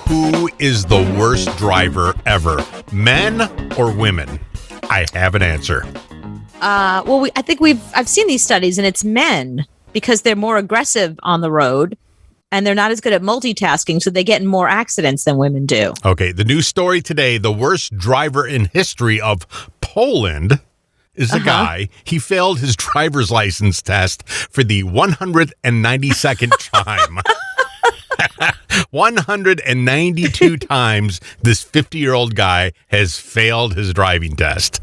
Who is the worst driver ever? Men or women? I have an answer. I think I've seen these studies, and it's men because they're more aggressive on the road and they're not as good at multitasking, so they get in more accidents than women do. Okay, the news story today, the worst driver in history of Poland is a guy. He failed his driver's license test for the 192nd time. 192 times this 50-year-old guy has failed his driving test.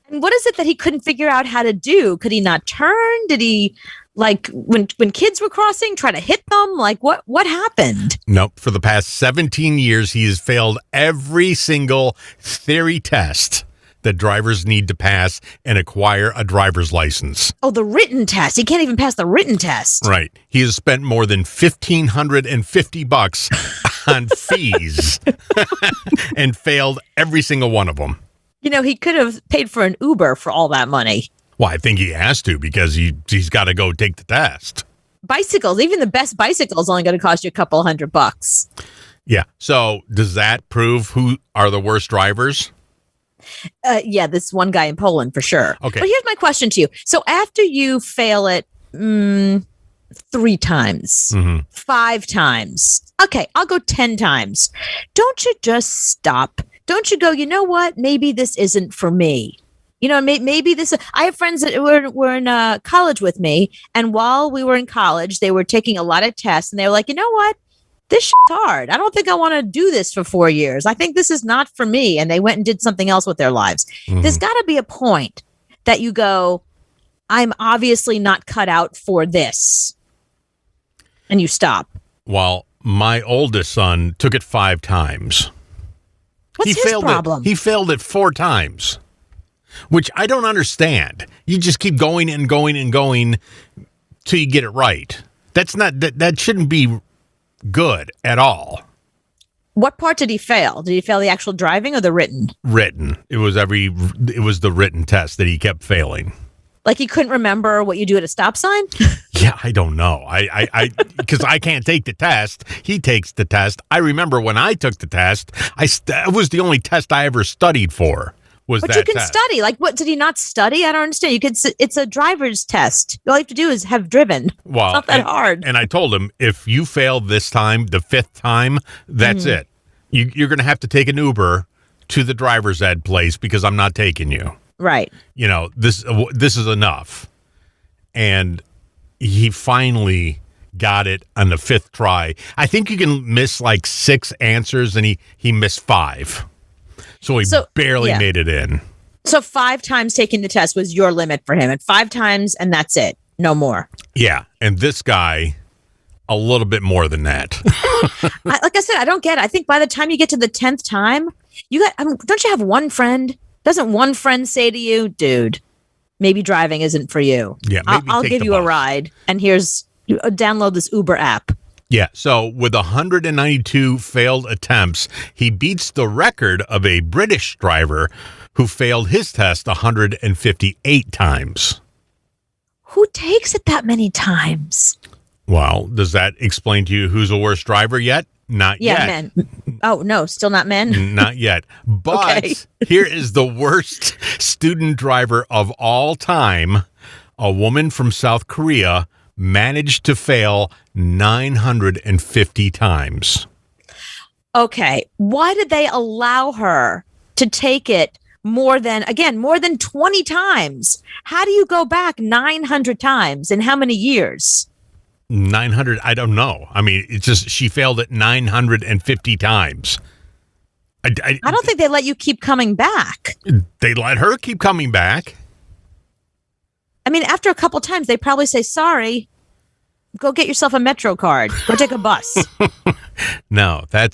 And what is it that he couldn't figure out how to do? Could he not turn? Did he, like, when kids were crossing, try to hit them? Like, what happened? Nope. For the past 17 years, he has failed every single theory test that drivers need to pass and acquire a driver's license. Oh, the written test. He can't even pass the written test. Right. He has spent more than $1,550 on fees and failed every single one of them. You know, he could have paid for an Uber for all that money. Well, I think he has to because he's got to go take the test. Bicycles, even the best bicycles, only going to cost you a couple $100. Yeah. So does that prove who are the worst drivers? Yeah, this one guy in Poland for sure. Okay. But here's my question to you. So after you fail it 3 times, 5 times, okay, I'll go 10 times. Don't you just stop? Don't you go, you know what? Maybe this isn't for me. You know, maybe this. I have friends that were in college with me, and while we were in college, they were taking a lot of tests, and they were like, you know what? This shit's hard. I don't think I want to do this for 4 years. I think this is not for me. And they went and did something else with their lives. There's got to be a point that you go, I'm obviously not cut out for this. And you stop. Well, my oldest son took it 5 times. What's his problem? He failed it 4 times, which I don't understand. You just keep going and going and going till you get it right. That shouldn't be good at all. What part did he fail? Did he fail the actual driving or the written? Written. It was the written test that he kept failing. Like he couldn't remember what you do at a stop sign? Yeah, I don't know. I because I can't take the test. He takes the test. I remember when I took the test, it was the only test I ever studied for. But you can study. Like, what did he not study? I don't understand. It's a driver's test. All you have to do is have driven. Well, it's not that hard. And I told him, if you fail this time, the 5th time, that's it. You're going to have to take an Uber to the driver's ed place because I'm not taking you. Right. You know, this is enough. And he finally got it on the 5th try. I think you can miss like 6 answers, and he missed 5. So he barely made it in. So 5 times taking the test was your limit for him, and 5 times, and that's it. No more. Yeah. And this guy, a little bit more than that. Like I said, I don't get it. I think by the time you get to the 10th time, don't you have one friend? Doesn't one friend say to you, dude, maybe driving isn't for you? Yeah. I'll give you a ride, and download this Uber app. Yeah, so with 192 failed attempts, he beats the record of a British driver who failed his test 158 times. Who takes it that many times? Well, does that explain to you who's a worse driver yet? Not yet. Yeah, men. Oh, no, still not men? Not yet. But Here is the worst student driver of all time. A woman from South Korea managed to fail 950 times. Okay. Why did they allow her to take it more than 20 times? How do you go back 900 times in how many years? 900, I don't know. I mean, it's just she failed it 950 times. I don't think they let you keep coming back. They let her keep coming back. I mean, after a couple times, they probably say, sorry, go get yourself a Metro card. Go take a bus. No, I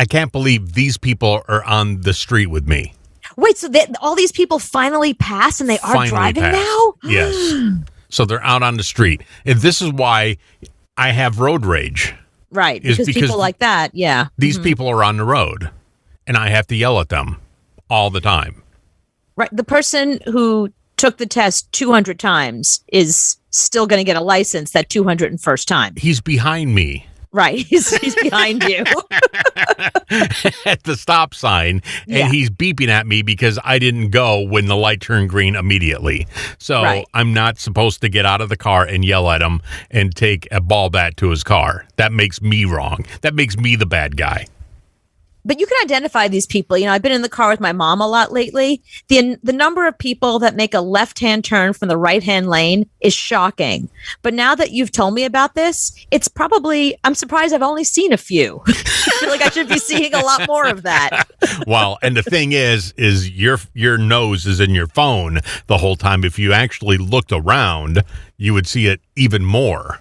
can't believe these people are on the street with me. Wait, so all these people finally pass and they are driving now? Yes. So they're out on the street. And this is why I have road rage. Right, because people like that, yeah. These people are on the road, and I have to yell at them all the time. Right, the person who took the test 200 times is still going to get a license that 201st time. He's behind me. Right. He's behind you. at the stop sign, and Yeah. he's beeping at me because I didn't go when the light turned green immediately. So Right. I'm not supposed to get out of the car and yell at him and take a ball bat to his car. That makes me wrong. That makes me the bad guy. But you can identify these people. You know, I've been in the car with my mom a lot lately. The number of people that make a left-hand turn from the right-hand lane is shocking. But now that you've told me about this, it's probably, I'm surprised I've only seen a few. I feel like I should be seeing a lot more of that. Well, and the thing is your nose is in your phone the whole time. If you actually looked around, you would see it even more.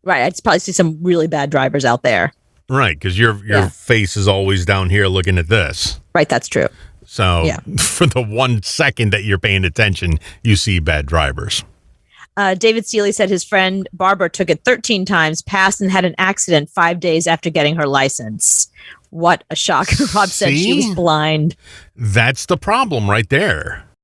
Right. I'd probably see some really bad drivers out there. Right, because your Yeah. face is always down here looking at this. Right. That's true. So Yeah. for the 1 second that you're paying attention, you see bad drivers. David Seeley said his friend Barbara took it 13 times, passed, and had an accident 5 days after getting her license. What a shock. Rob said she See? was blind. That's the problem right there.